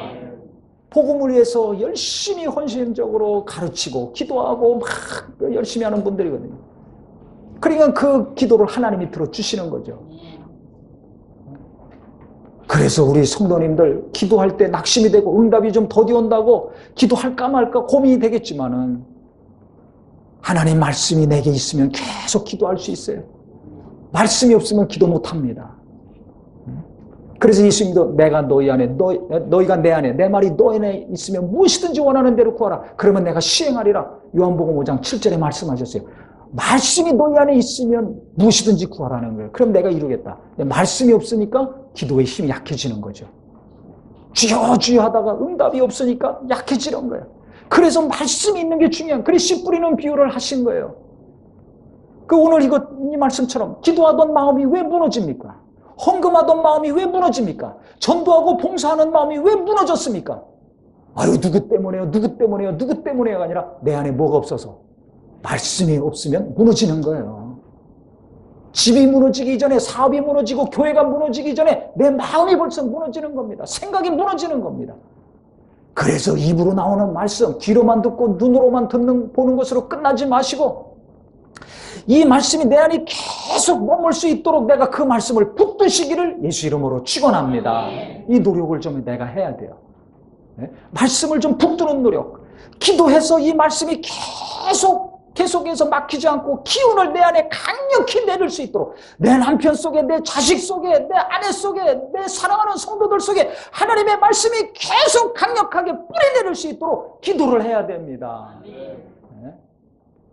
Speaker 1: 복음을 위해서 열심히 헌신적으로 가르치고 기도하고 막 열심히 하는 분들이거든요. 그러니까 그 기도를 하나님이 들어주시는 거죠. 그래서 우리 성도님들 기도할 때 낙심이 되고 응답이 좀 더디 온다고 기도할까 말까 고민이 되겠지만은 하나님 말씀이 내게 있으면 계속 기도할 수 있어요. 말씀이 없으면 기도 못합니다. 그래서 예수님도 내가 너희 안에 너희가 내 안에 내 말이 너희 안에 있으면 무엇이든지 원하는 대로 구하라. 그러면 내가 시행하리라. 요한복음 5장 7절에 말씀하셨어요. 말씀이 너희 안에 있으면 무엇이든지 구하라는 거예요. 그럼 내가 이루겠다. 말씀이 없으니까 기도의 힘이 약해지는 거죠. 주여 주여 하다가 응답이 없으니까 약해지는 거예요. 그래서 말씀이 있는 게 중요한. 그래서 씨 뿌리는 비유를 하신 거예요. 오늘 이 말씀처럼 기도하던 마음이 왜 무너집니까? 헌금하던 마음이 왜 무너집니까? 전도하고 봉사하는 마음이 왜 무너졌습니까? 누구 때문에요? 누구 때문에요? 누구 때문에요가 아니라 내 안에 뭐가 없어서 말씀이 없으면 무너지는 거예요. 집이 무너지기 전에, 사업이 무너지고 교회가 무너지기 전에 내 마음이 벌써 무너지는 겁니다. 생각이 무너지는 겁니다. 그래서 입으로 나오는 말씀, 귀로만 듣고 눈으로만 보는 것으로 끝나지 마시고 이 말씀이 내 안에 계속 머물 수 있도록 내가 그 말씀을 붙드시기를 예수 이름으로 축원합니다. 이 노력을 좀 내가 해야 돼요. 말씀을 좀 붙드는 노력, 기도해서 이 말씀이 계속해서 막히지 않고 기운을 내 안에 강력히 내릴 수 있도록, 내 남편 속에, 내 자식 속에, 내 아내 속에, 내 사랑하는 성도들 속에 하나님의 말씀이 계속 강력하게 뿌리내릴 수 있도록 기도를 해야 됩니다.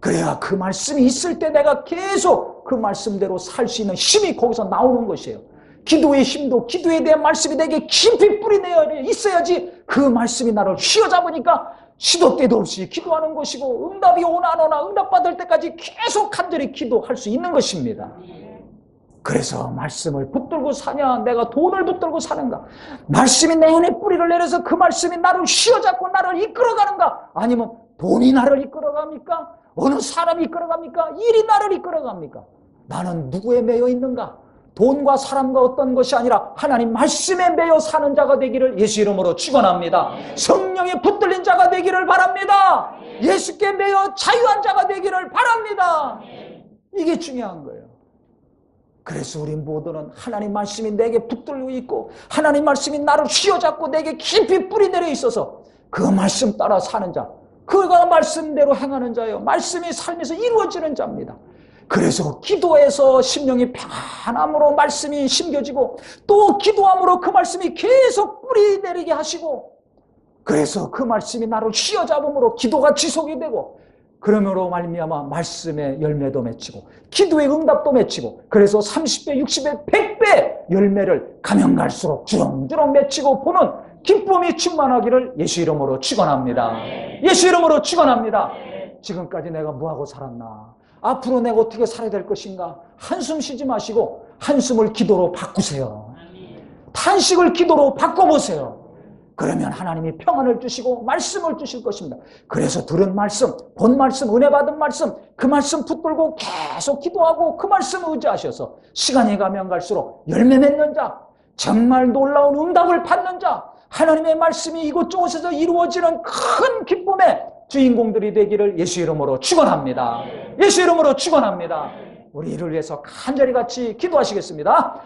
Speaker 1: 그래야 그 말씀이 있을 때 내가 계속 그 말씀대로 살 수 있는 힘이 거기서 나오는 것이에요. 기도의 힘도, 기도에 대한 말씀이 내게 깊이 뿌리내어 있어야지 그 말씀이 나를 휘어잡으니까 시도 때도 없이 기도하는 것이고, 응답이 오나 안 오나 응답받을 때까지 계속 간절히 기도할 수 있는 것입니다. 그래서 말씀을 붙들고 사냐, 내가 돈을 붙들고 사는가, 말씀이 내 안에 뿌리를 내려서 그 말씀이 나를 휘어잡고 나를 이끌어가는가, 아니면 돈이 나를 이끌어갑니까? 어느 사람이 이끌어갑니까? 일이 나를 이끌어갑니까? 나는 누구에 매여 있는가? 돈과 사람과 어떤 것이 아니라 하나님 말씀에 매여 사는 자가 되기를 예수 이름으로 축원합니다. 성령에 붙들린 자가 되기를 바랍니다. 예수께 매여 자유한 자가 되기를 바랍니다. 이게 중요한 거예요. 그래서 우리 모두는 하나님 말씀이 내게 붙들고 있고 하나님 말씀이 나를 휘어잡고 내게 깊이 뿌리내려 있어서 그 말씀 따라 사는 자, 그가 말씀대로 행하는 자예요. 말씀이 삶에서 이루어지는 자입니다. 그래서 기도해서 심령이 평안함으로 말씀이 심겨지고, 또 기도함으로 그 말씀이 계속 뿌리내리게 하시고, 그래서 그 말씀이 나를 휘어잡음으로 기도가 지속이 되고, 그러므로 말미암아 말씀의 열매도 맺히고 기도의 응답도 맺히고, 그래서 30배, 60배, 100배 열매를 가면 갈수록 주렁주렁 맺히고 보는 기쁨이 충만하기를 예수 이름으로 축원합니다. 예수 이름으로 축원합니다. 지금까지 내가 뭐하고 살았나, 앞으로 내가 어떻게 살아야 될 것인가, 한숨 쉬지 마시고 한숨을 기도로 바꾸세요. 탄식을 기도로 바꿔보세요. 그러면 하나님이 평안을 주시고 말씀을 주실 것입니다. 그래서 들은 말씀, 본 말씀, 은혜 받은 말씀, 그 말씀 붙들고 계속 기도하고 그 말씀 의지하셔서 시간이 가면 갈수록 열매 맺는 자, 정말 놀라운 응답을 받는 자, 하나님의 말씀이 이곳저곳에서 이루어지는 큰 기쁨의 주인공들이 되기를 예수 이름으로 축원합니다. 예수 이름으로 축원합니다. 우리 이를 위해서 간절히 같이 기도하시겠습니다.